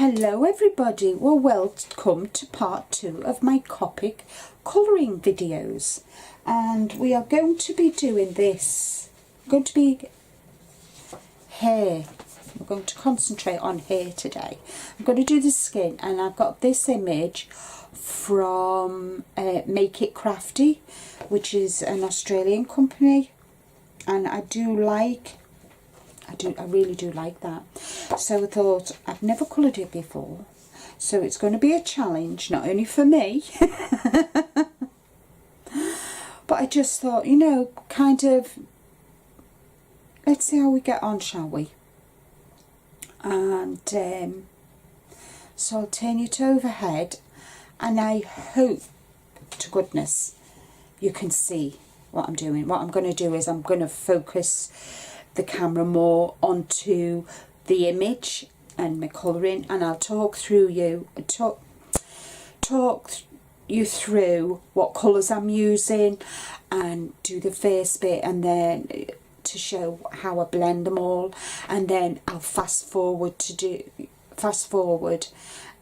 Hello everybody, well welcome to part 2 of my Copic colouring videos, and we are going to be doing this, hair. We're going to concentrate on hair today. I'm going to do the skin, and I've got this image from Make It Crafty, which is an Australian company, and I really do like that. So I thought, I've never coloured it before, so it's going to be a challenge, not only for me, but I just thought, you know, kind of, let's see how we get on, shall we? And so I'll turn it overhead, and I hope to goodness you can see what I'm doing. What I'm going to do is I'm going to focus the camera more onto the image and my colouring, and I'll talk you through what colours I'm using and do the first bit, and then to show how I blend them all, and then I'll fast forward,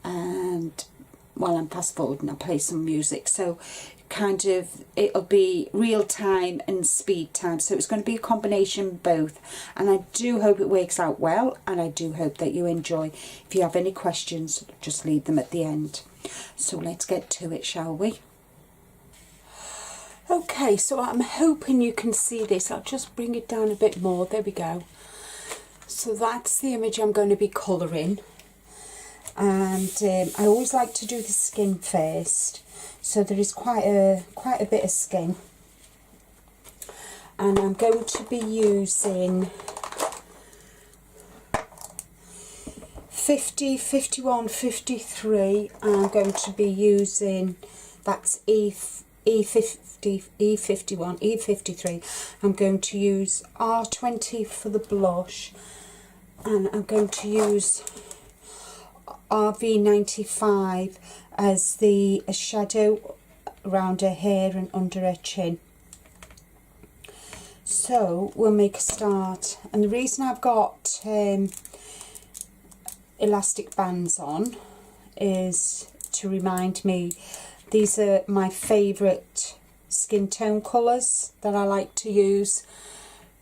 and while I'm fast forwarding I'll play some music, so kind of it'll be real time and speed time, so it's going to be a combination of both, and I do hope it works out well, and I do hope that you enjoy. If you have any questions, just leave them at the end. So let's get to it, shall we? Okay, so I'm hoping you can see this. I'll just bring it down a bit more. There we go. So that's the image I'm going to be colouring, and I always like to do the skin first. So there is quite a bit of skin, and I'm going to be using 50, 51, 53. I'm going to be using, that's E50, E51, E53. I'm going to use R20 for the blush, and I'm going to use RV95 as the shadow around her hair and under her chin. So we'll make a start, and the reason I've got elastic bands on is to remind me these are my favourite skin tone colours that I like to use.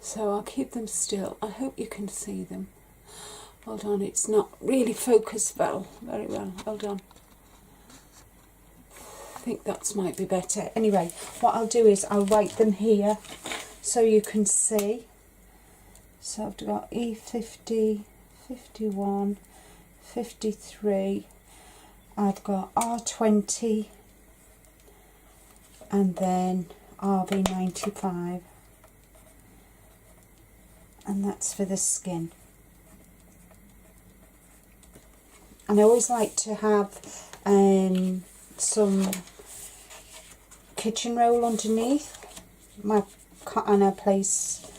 So I'll keep them still. I hope you can see them. Hold on, it's not really focused very well. Hold on. I think that might be better. Anyway, what I'll do is I'll write them here so you can see. So I've got E50, 51, 53. I've got R20, and then RV95, and that's for the skin. And I always like to have some kitchen roll underneath and I place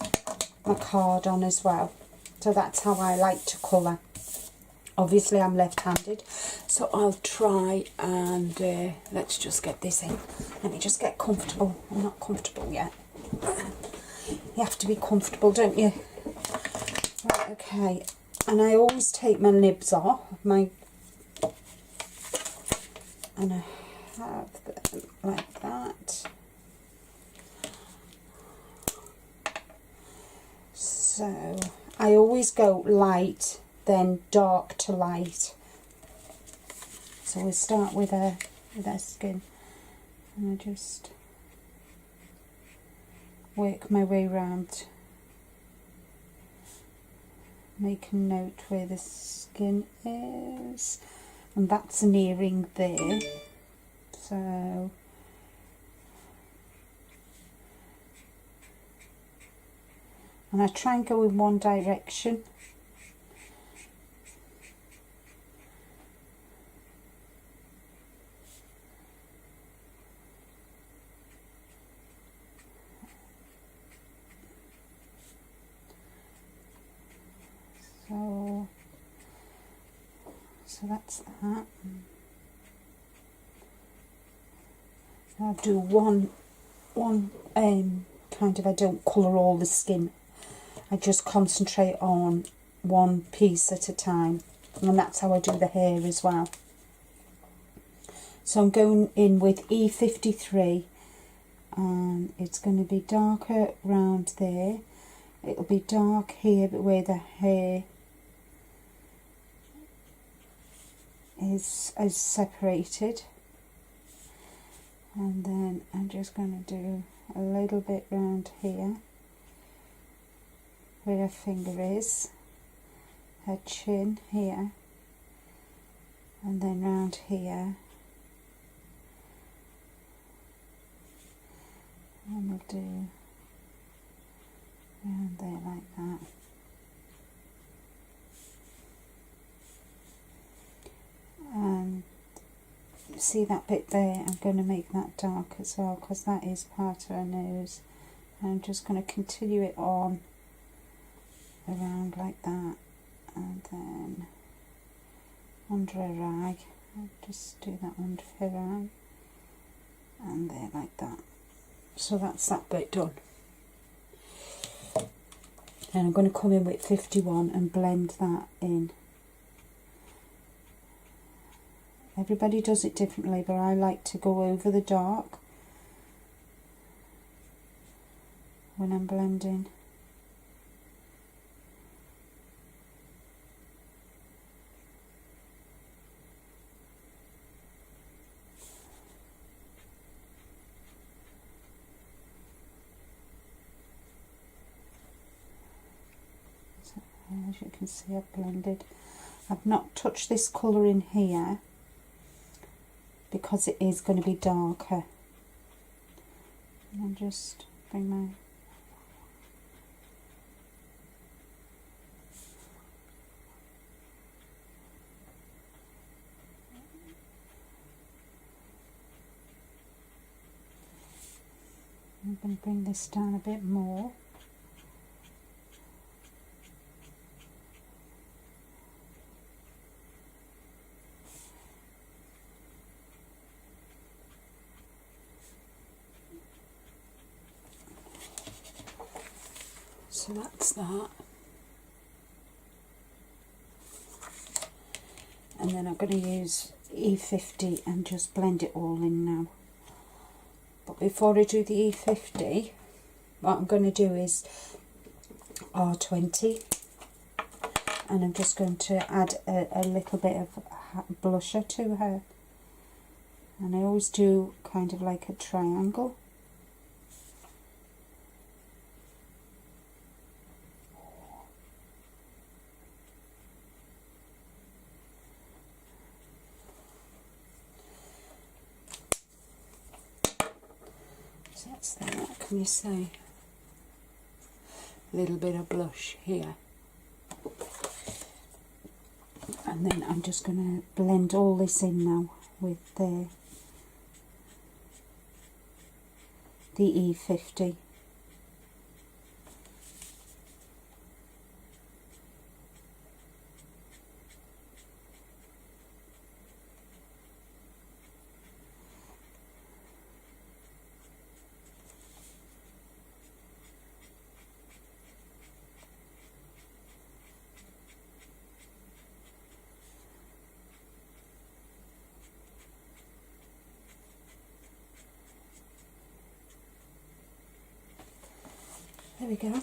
my card on as well. So that's how I like to colour. Obviously I'm left-handed, so I'll try and let's just get this in. Let me just get comfortable. I'm not comfortable yet. You have to be comfortable, don't you? Right, okay. And I always take my nibs off, and I have them like that. So I always go light, then dark to light. So we'll start with her skin, and I just work my way around, make a note where the skin is, and that's an earring there. So and I try and go in one direction. So that's that. I'll do one kind of, I don't colour all the skin, I just concentrate on one piece at a time. and that's how I do the hair as well. So I'm going in with E53, and it's going to be darker round there. It'll be dark here, but where the hair is separated. And then I'm just going to do a little bit round here, where her finger is, her chin here, and then round here. And we'll do round there like that. And see that bit there, I'm going to make that dark as well, because that is part of her nose. And I'm just going to continue it on around like that, and then under her eye. I'll just do that under her eye, and there like that. So that's that bit done. And I'm going to come in with 51 and blend that in. Everybody does it differently, but I like to go over the dark when I'm blending. As you can see, I've blended. I've not touched this colour in here because it is going to be darker. And I'll just bring my I'm going to bring this down a bit more. So that's that. And then I'm going to use E50 and just blend it all in now. But before I do the E50, what I'm going to do is R20. And I'm just going to add a little bit of blusher to her. And I always do kind of like a triangle. That's there, what can you say? A little bit of blush here. And then I'm just going to blend all this in now with the E50. There we go.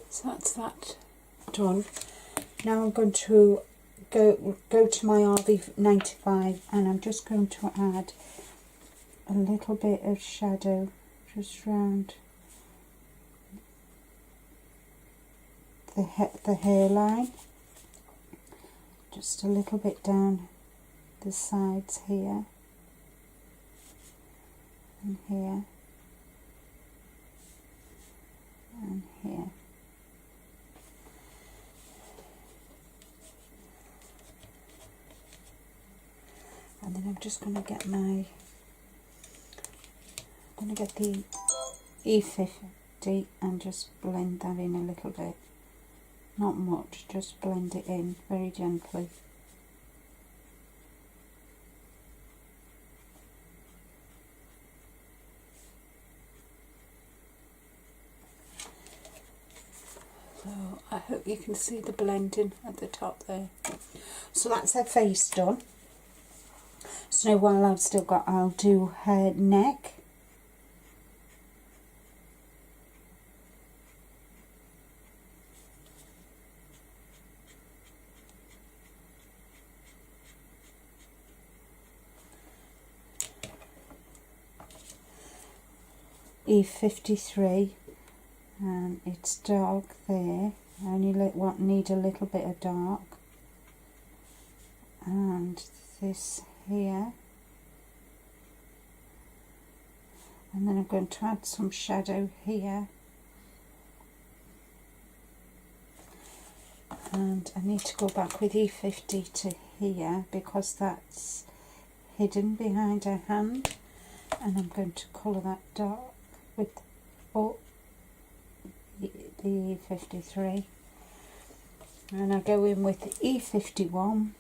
So that's that done. Now I'm going to go to my RV95 and I'm just going to add a little bit of shadow just round the hairline, just a little bit down the sides here and here and here. And then I'm just going to get the E50 and just blend that in a little bit. Not much, just blend it in very gently. So I hope you can see the blending at the top there. So that's her face done. So now while I've still got, I'll do her neck. E53, and it's dark there. I only need a little bit of dark, and this here, and then I'm going to add some shadow here, and I need to go back with E50 to here because that's hidden behind her hand, and I'm going to colour that dark with the E53, and I go in with E51,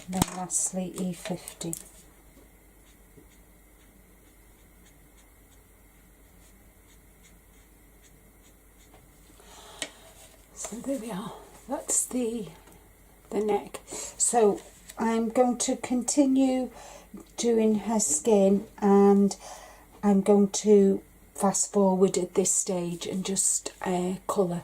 and then lastly E50. So there we are, that's the neck. So I'm going to continue doing her skin, and I'm going to fast forward at this stage and just colour.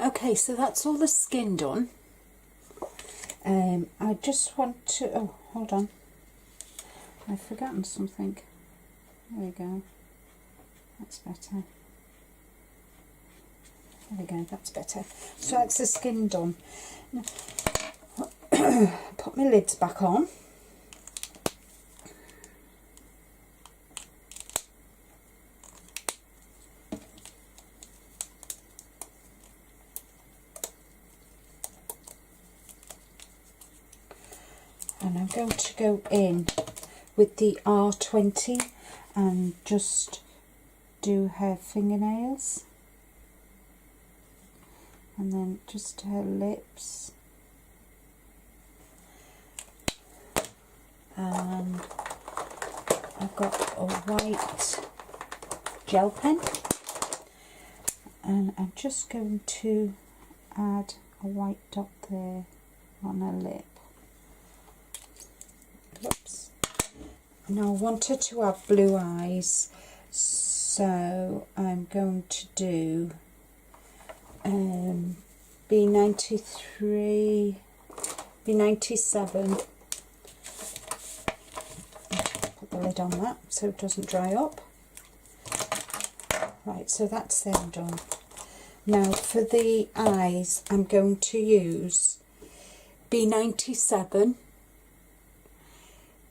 Okay, so that's all the skin done. I just want to, oh, hold on, I've forgotten something. There we go, that's better. There we go, that's better. So that's the skin done. Put my lids back on. And I'm going to go in with the R20 and just do her fingernails, and then just her lips, and I've got a white gel pen, and I'm just going to add a white dot there on her lip. Whoops. Now I wanted to have blue eyes, so I'm going to do B93, B97 lid on that so it doesn't dry up. Right, so that's them done. Now for the eyes, I'm going to use B97,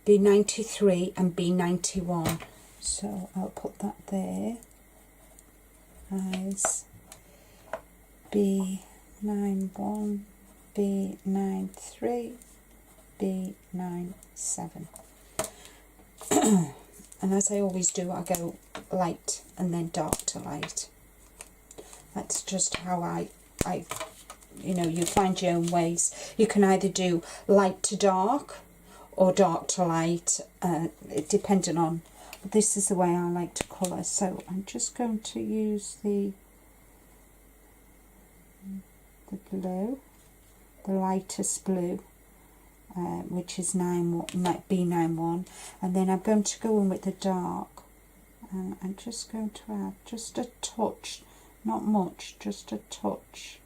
B93 and B91. So I'll put that there. Eyes, B91, B93, B97. And as I always do, I go light and then dark to light. That's just how I you know, you find your own ways. You can either do light to dark or dark to light, depending on. This is the way I like to colour. So I'm just going to use the blue, the lightest blue, which is B91, and then I'm going to go in with the dark, and I'm just going to add just a touch, not much, just a touch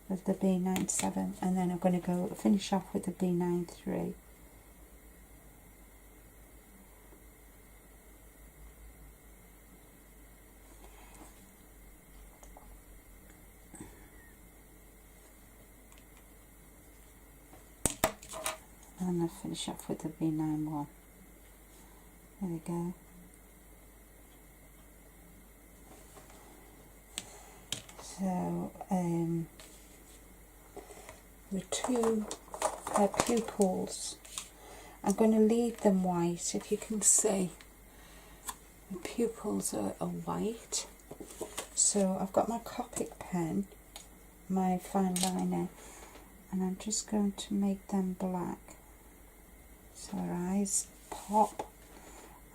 of the B97, and then I'm going to go finish off with the B93. And I'll finish off with the B91. There we go. So the two pupils, I'm going to leave them white. If you can see, the pupils are white. So I've got my Copic pen, my fine liner, and I'm just going to make them black. So her eyes pop,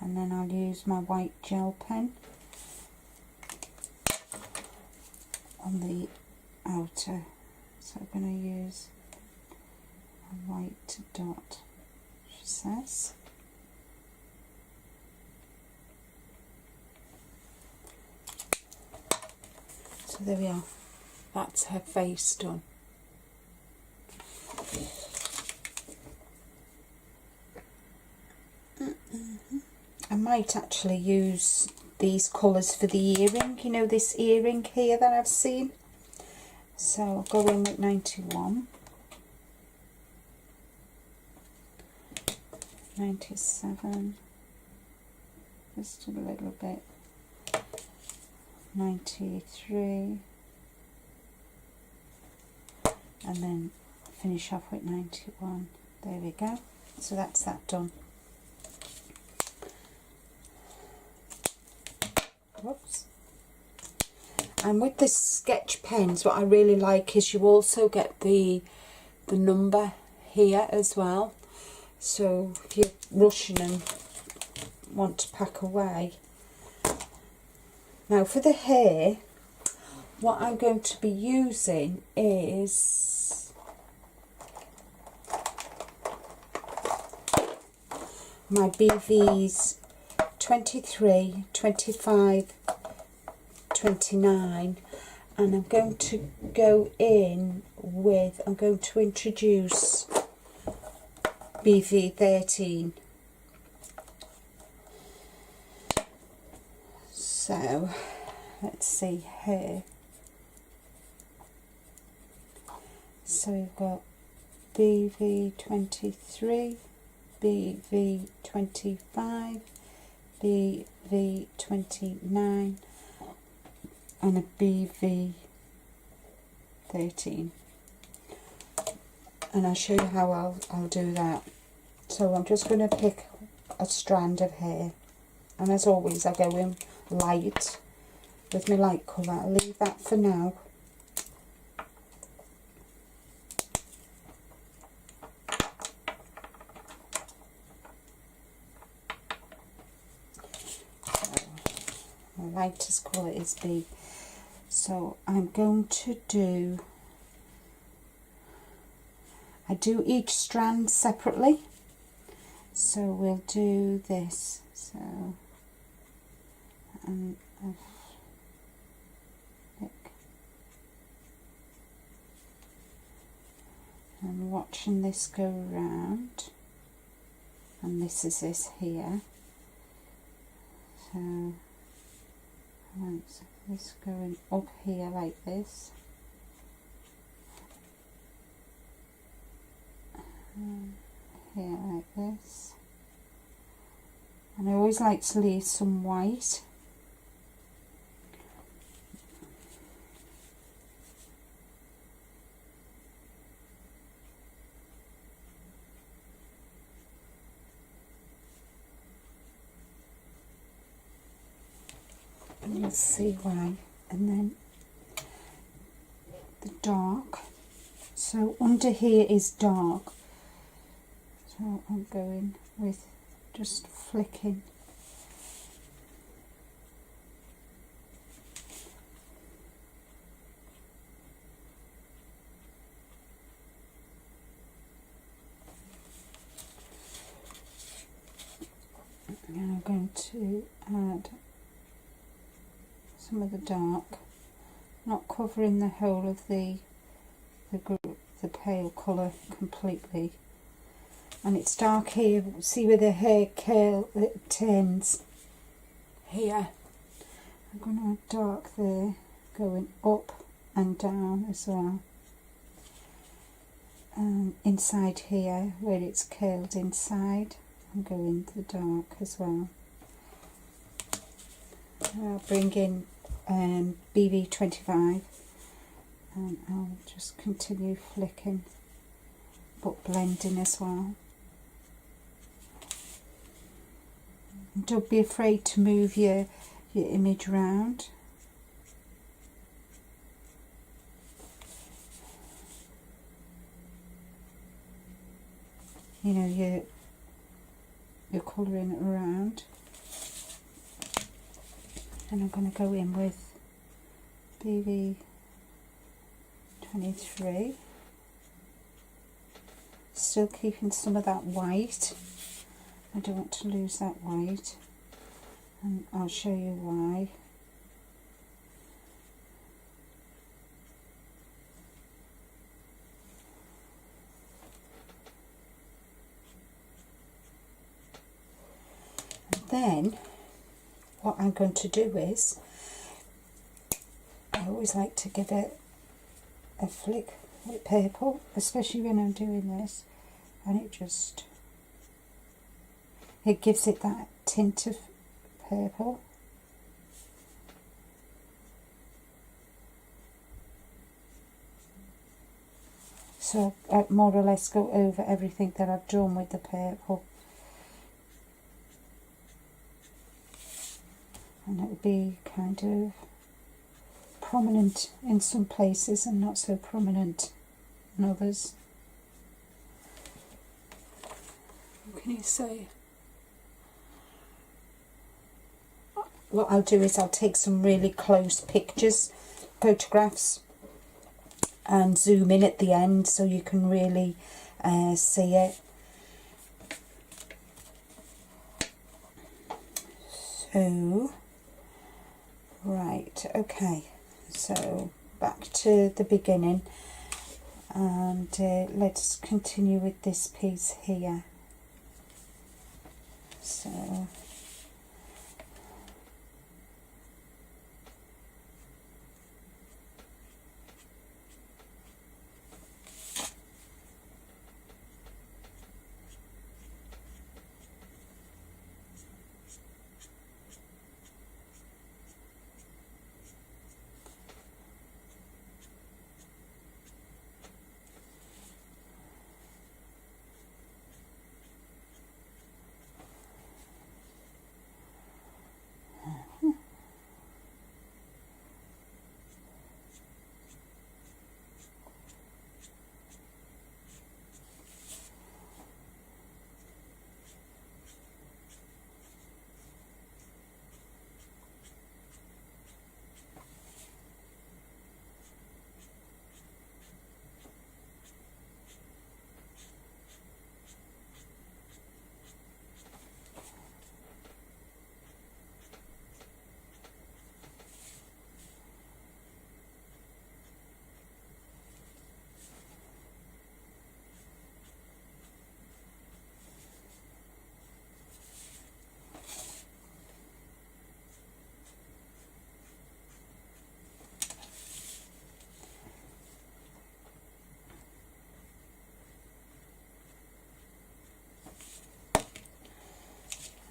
and then I'll use my white gel pen on the outer. So I'm going to use a white dot, she says. So there we are. That's her face done. I might actually use these colours for the earring, you know, this earring here that I've seen. So I'll go in with 91, 97, just a little bit, 93, and then finish off with 91. There we go. So that's that done. Whoops. And with the sketch pens, what I really like is you also get the number here as well. So if you're rushing and want to pack away. Now for the hair, what I'm going to be using is my BV's 23, 25, 29, and I'm going to go in with, I'm going to introduce BV 13. So let's see here. So we've got BV 23, BV 25, BV 29 and a BV 13, and I'll show you how I'll do that. So I'm just going to pick a strand of hair, and as always I go in light with my light colour. I'll leave that for now. My lightest colour is B. So I'm going to do, I do each strand separately. So we'll do this. So and I'm watching this go round, and this is this here. right, so this going up here like this. Here like this. And I always like to leave some white. And you'll see why. And then the dark. So under here is dark. So I'm going with just flicking. And I'm going to add some of the dark, not covering the whole of the pale colour completely. And it's dark here, see where the hair curl, it turns here. I'm going to add dark there, going up and down as well. And inside here, where it's curled inside, I'm going the dark as well. I'll bring in BB25 and I'll just continue flicking but blending as well. And don't be afraid to move your image around. You know, you're colouring it around. And I'm going to go in with BB23, still keeping some of that white. I don't want to lose that white, and I'll show you why. And then what I'm going to do is, I always like to give it a flick with purple, especially when I'm doing this, and it gives it that tint of purple. So I more or less go over everything that I've done with the purple. And it will be kind of prominent in some places and not so prominent in others. What can you say? What I'll do is I'll take some really close photographs, and zoom in at the end so you can really see it. So, right, okay, so back to the beginning, and let's continue with this piece here. So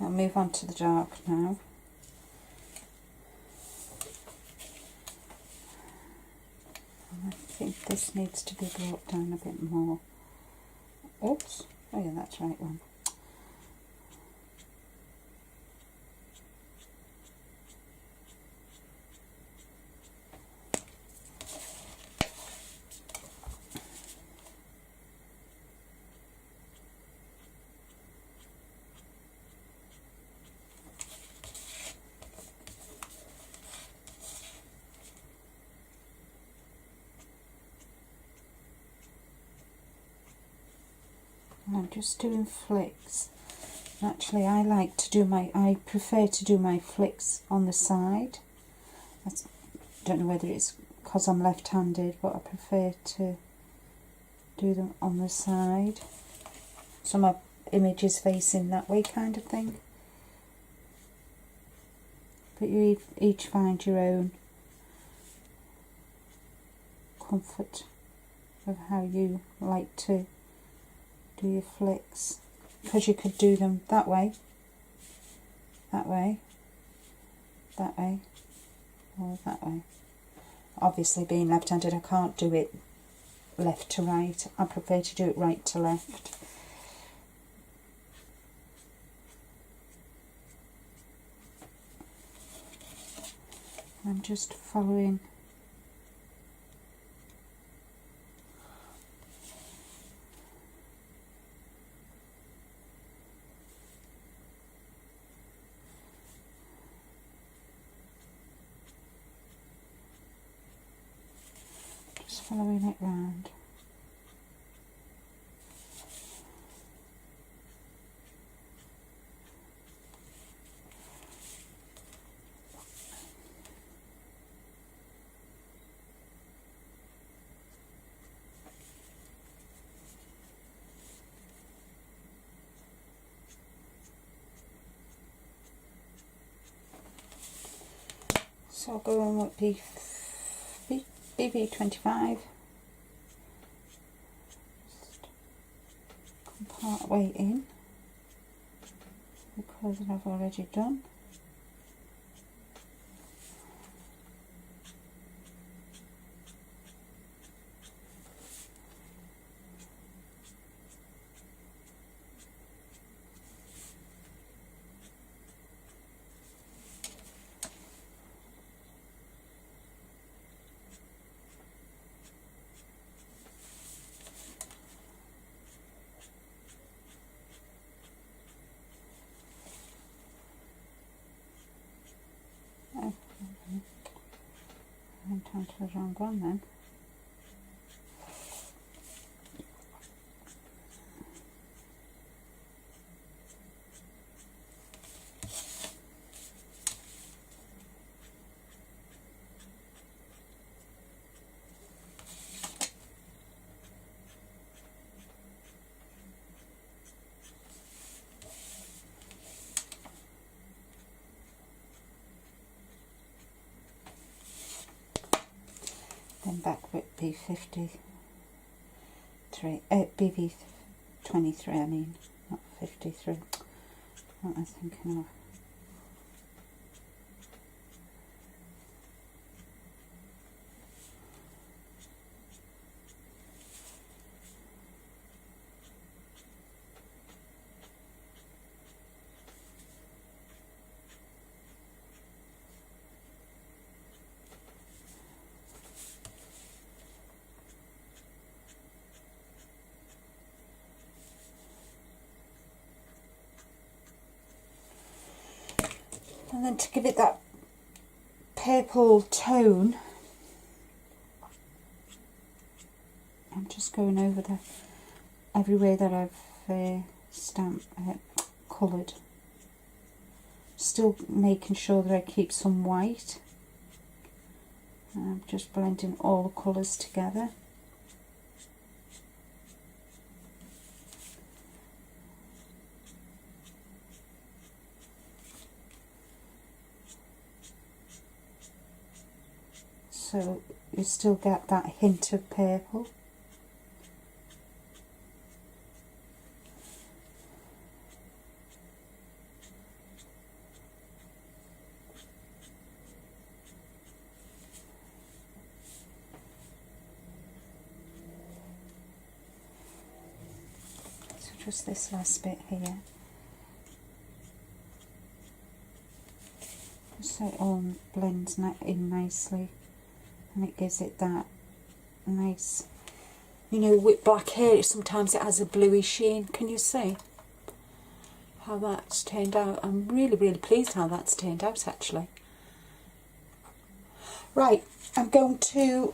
I'll move on to the dark now. I think this needs to be brought down a bit more. Oops, oh yeah, that's the right one. I'm just doing flicks. Actually, I prefer to do my flicks on the side. I don't know whether it's because I'm left-handed, but I prefer to do them on the side. So my image is facing that way, kind of thing. But you each find your own comfort of how you like to do your flicks, because you could do them that way, that way, that way, or that way. Obviously, being left-handed, I can't do it left to right. I prefer to do it right to left. I'm just following . Following it round. So I'll go on with BB25. Part way in because I've already done. I'm down to the wrong one then. Then back with B53, BB23 I mean, not 53, what am I thinking of? And then to give it that purple tone, I'm just going over everywhere that I've coloured. Still making sure that I keep some white. And I'm just blending all the colours together. So you still get that hint of purple. just this last bit here. Just so it all blends in nicely, and it gives it that nice, you know, with black hair sometimes it has a bluey sheen. Can you see how that's turned out? I'm really, really pleased how that's turned out actually. Right, I'm going to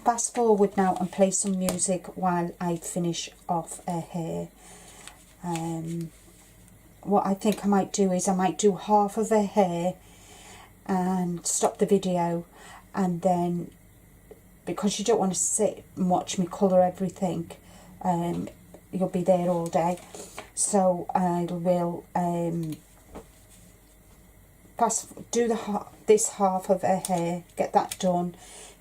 fast forward now and play some music while I finish off her hair. What I think I might do is I might do half of her hair and stop the video, and then, because you don't want to sit and watch me colour everything, you'll be there all day, so I will do this half of her hair, get that done,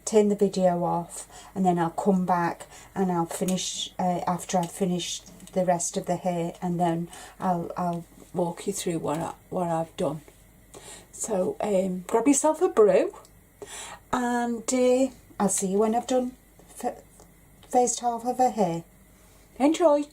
turn the video off, and then I'll come back and I'll finish after I've finished the rest of the hair, and then I'll walk you through what I've done. So grab yourself a brew, and I'll see you when I've done first half of her hair. Enjoy!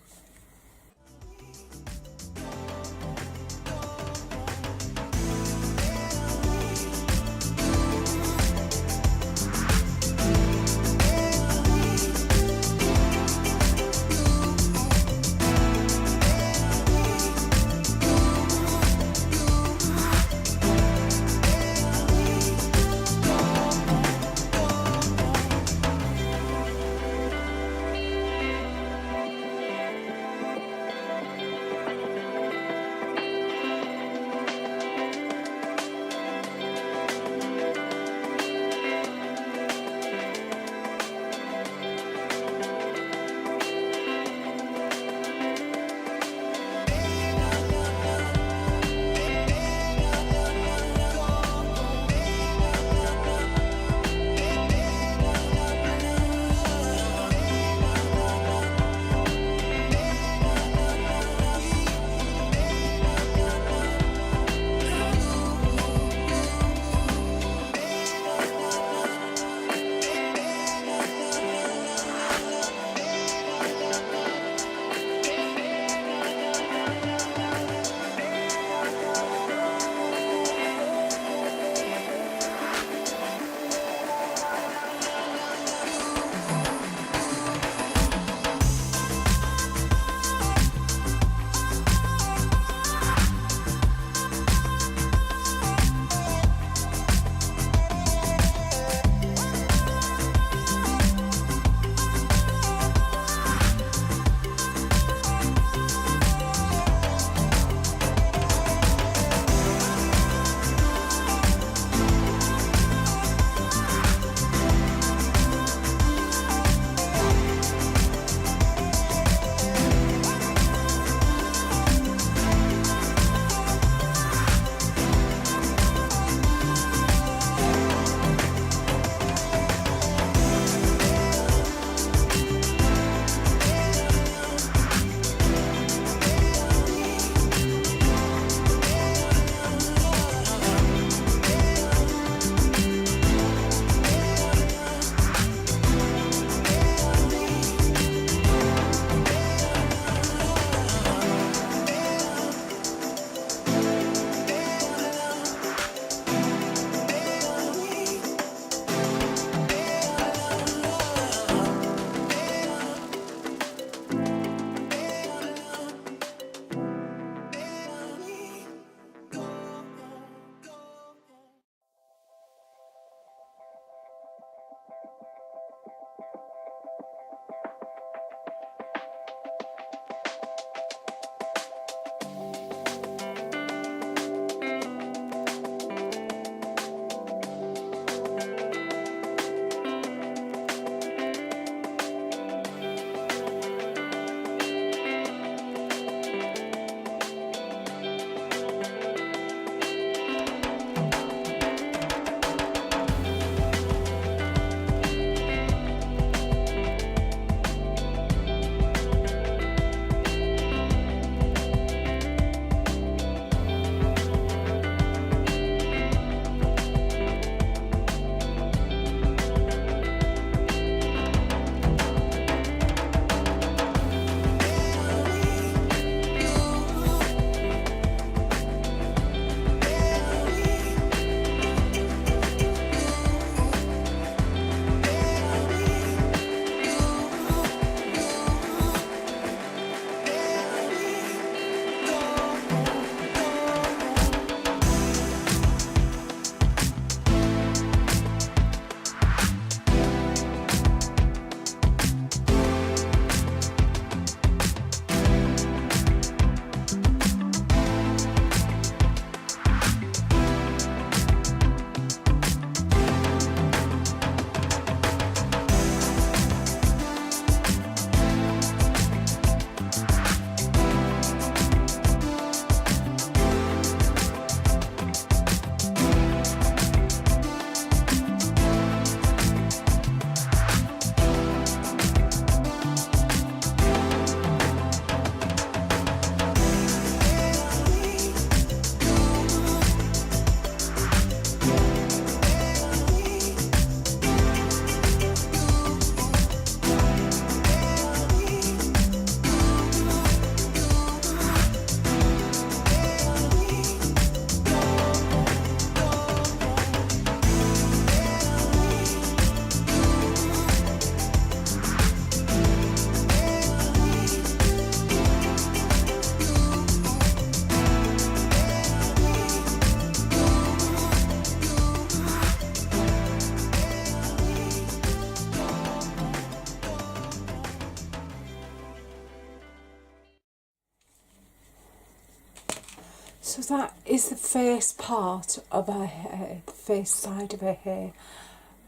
So that is the first part of her hair, the first side of her hair.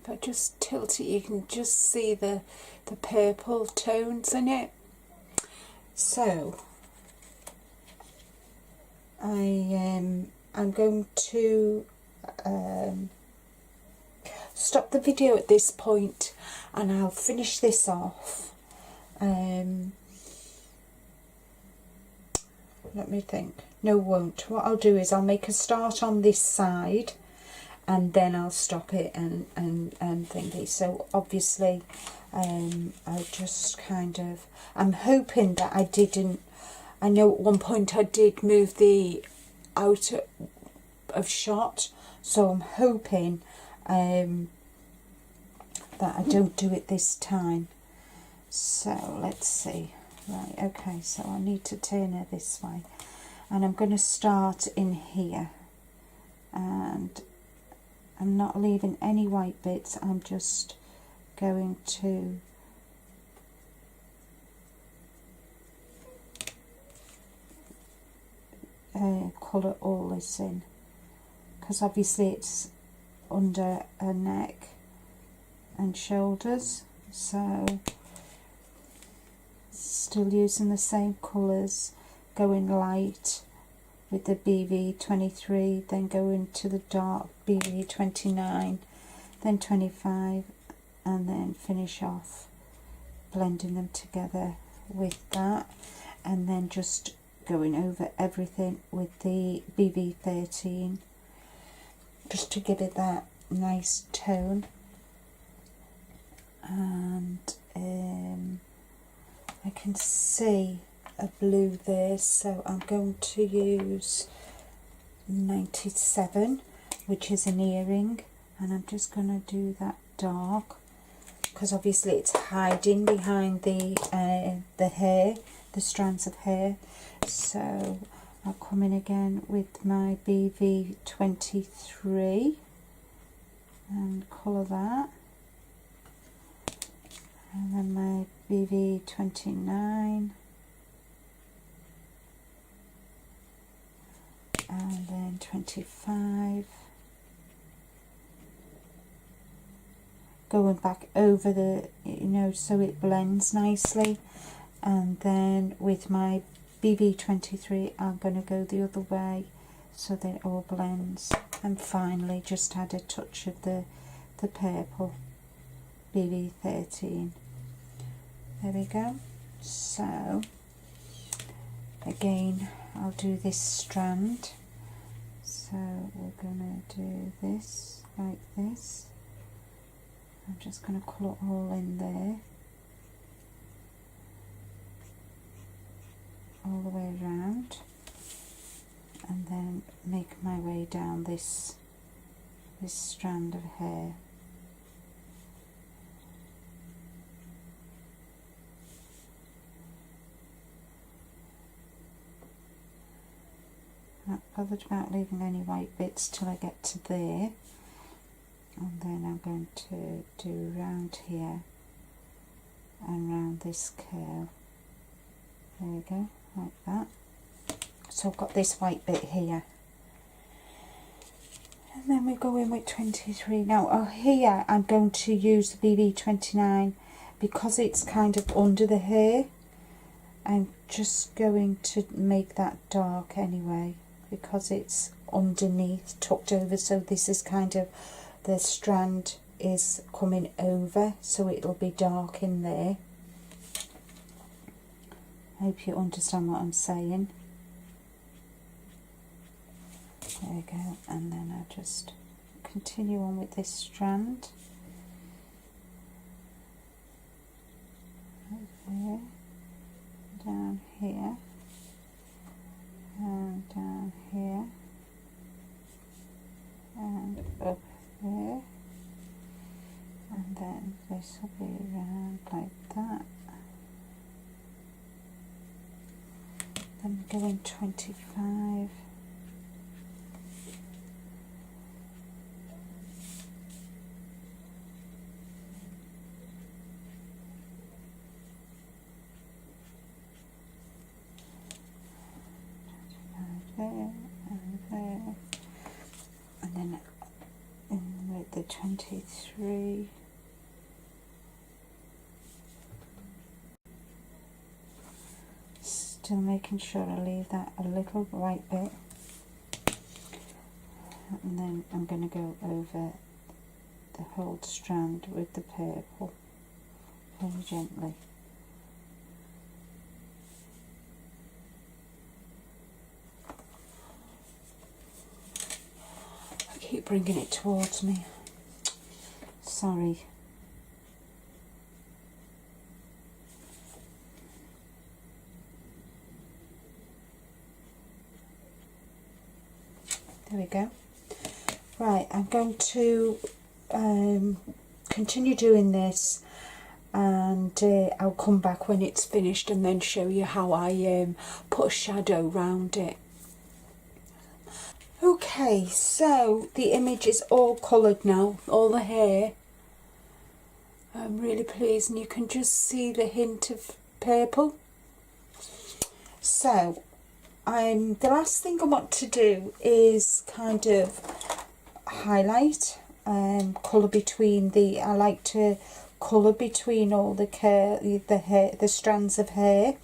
If I just tilt it, you can just see the purple tones in it. So I'm going to stop the video at this point, and I'll finish this off. Let me think. No, won't. What I'll do is I'll make a start on this side, and then I'll stop it and thingy. So obviously, I just kind of, I'm hoping that I didn't. I know at one point I did move the out of shot, so I'm hoping that I don't do it this time. So let's see. Right, okay, so I need to turn her this way, and I'm going to start in here, and I'm not leaving any white bits. I'm just going to colour all this in, because obviously it's under her neck and shoulders, so still using the same colours, going light with the BV23, then going to the dark BV29, then 25, and then finish off blending them together with that, and then just going over everything with the BV13 just to give it that nice tone. And I can see a blue there, so I'm going to use 97, which is an earring, and I'm just going to do that dark, because obviously it's hiding behind the hair, the strands of hair. So I'll come in again with my BV23 and colour that, and then my BV29, and then 25, going back over the, you know, so it blends nicely. And then with my BV23 I'm going to go the other way so that it all blends, and finally just add a touch of the purple BV13. There we go. So again I'll do this strand, so we're going to do this like this. I'm just going to colour all in there, all the way around, and then make my way down this strand of hair. Not bothered about leaving any white bits till I get to there, and then I'm going to do round here and round this curl. There we go, like that. So I've got this white bit here, and then we go in with 23. Now here I'm going to use the BB29 because it's kind of under the hair. I'm just going to make that dark anyway, because it's underneath, tucked over, so this is kind of, the strand is coming over, so it'll be dark in there. I hope you understand what I'm saying. There we go, and then I just continue on with this strand. Right there, down here, and down here, and up there, and then this will be around like that. Then go in 25. There 23. Still making sure I leave that a little white bit, and then I'm going to go over the whole strand with the purple very gently. I keep bringing it towards me, sorry. There we go. Right, I'm going to continue doing this, and I'll come back when it's finished and then show you how I put a shadow around it. Okay, so the image is all coloured now, all the hair. I'm really pleased, and you can just see the hint of purple. So the last thing I want to do is kind of highlight, colour between I like to colour between all the strands of hair.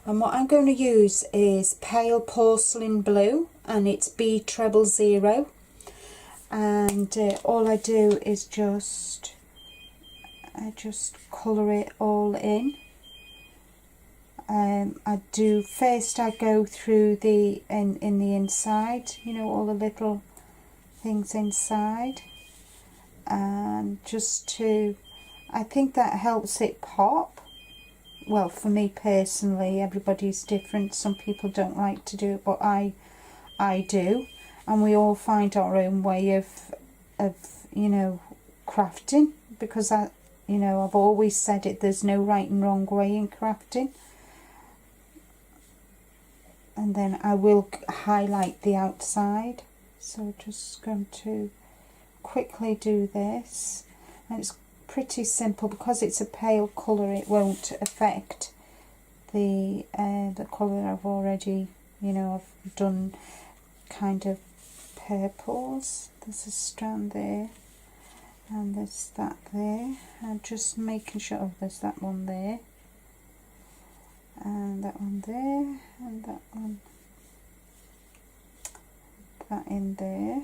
And what I'm going to use is pale porcelain blue, and it's B00, and all I do is I just colour it all in. I go through in the inside, you know, all the little things inside, and I think that helps it pop. Well, for me personally, everybody's different. Some people don't like to do it, but I do, and we all find our own way of you know, crafting, because you know, I've always said it, there's no right and wrong way in crafting. And then I will highlight the outside, so just going to quickly do this, and it's pretty simple because it's a pale colour. It won't affect the colour I've already, you know, I've done kind of purples. There's a strand there, and there's that there. I'm just making sure there's that one there, and that one there, and that one, that in there,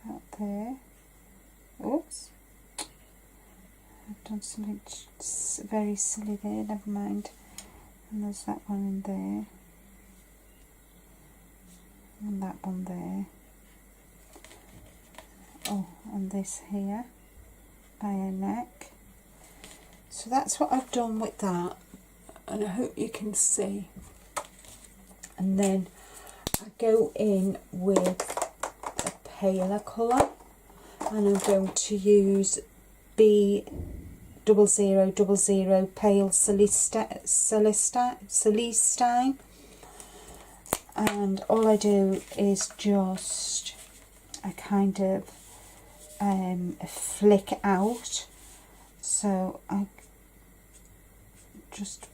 that there. Oops, I've done something very silly there, never mind. And there's that one in there, and that one there. Oh, and this here by her neck. So that's what I've done with that, and I hope you can see. And then I go in with a paler colour, and I'm going to use B0000 Pale Celestine, and all I do is just I kind of flick out, so I just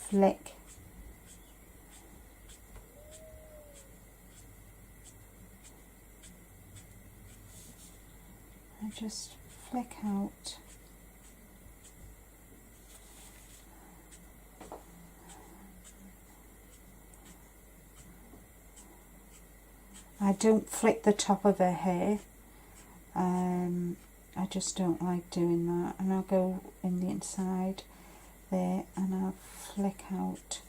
flick. I just flick out. I don't flick the top of her hair. I just don't like doing that, and I'll go in the inside there, and I'll flick out,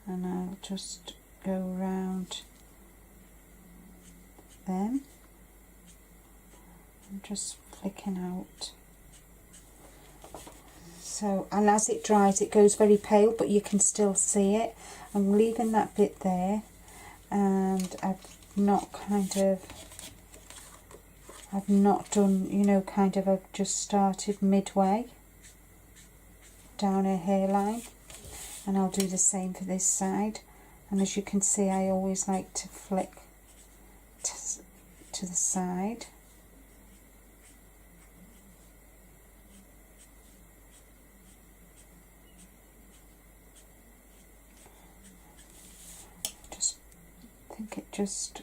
and I'll just go round them. I'm just flicking out. So, and as it dries, it goes very pale, but you can still see it. I'm leaving that bit there, and I've not done, you know, I've just started midway down her hairline, and I'll do the same for this side. And as you can see, I always like to flick to the side. I think it just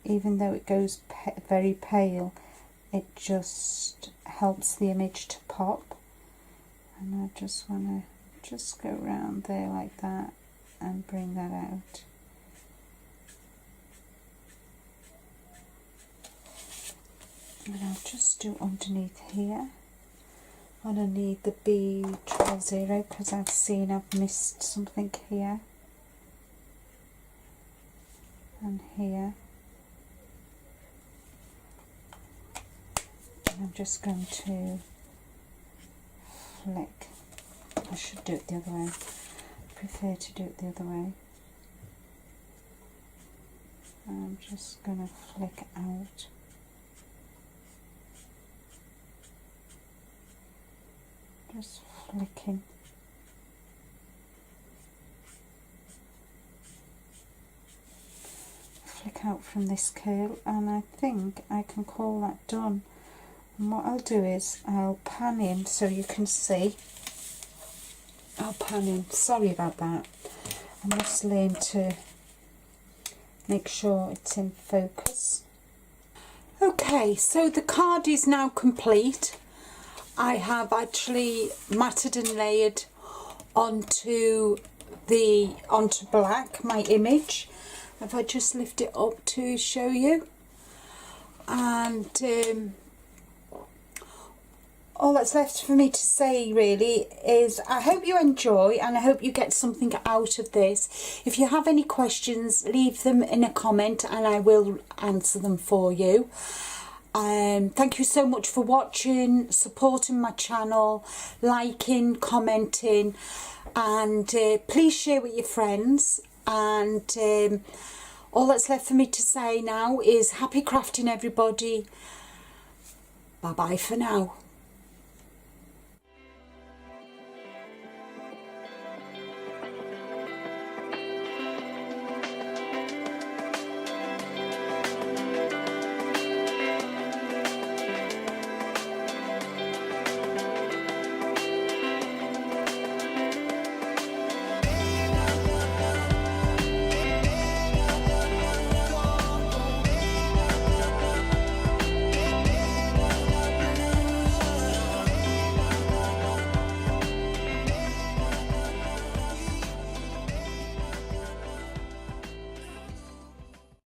even though it goes very pale, it just helps the image to pop. And I just want to just go around there like that and bring that out. And I'll just do underneath here. And I need the B00 because I've seen I've missed something here and here. And I'm just going to flick. I should do it the other way. I prefer to do it the other way. And I'm just going to flick out. Just flicking. Flick out from this curl, and I think I can call that done. And what I'll do is I'll pan in so you can see. I'll pan in, sorry about that. I'm just learning to make sure it's in focus. Okay, so the card is now complete. I have actually matted and layered onto black my image. If I just lift it up to show you, and all that's left for me to say really is I hope you enjoy and I hope you get something out of this. If you have any questions, leave them in a comment and I will answer them for you. Thank you so much for watching, supporting my channel, liking, commenting, and please share with your friends. And all that's left for me to say now is happy crafting, everybody. Bye bye for now.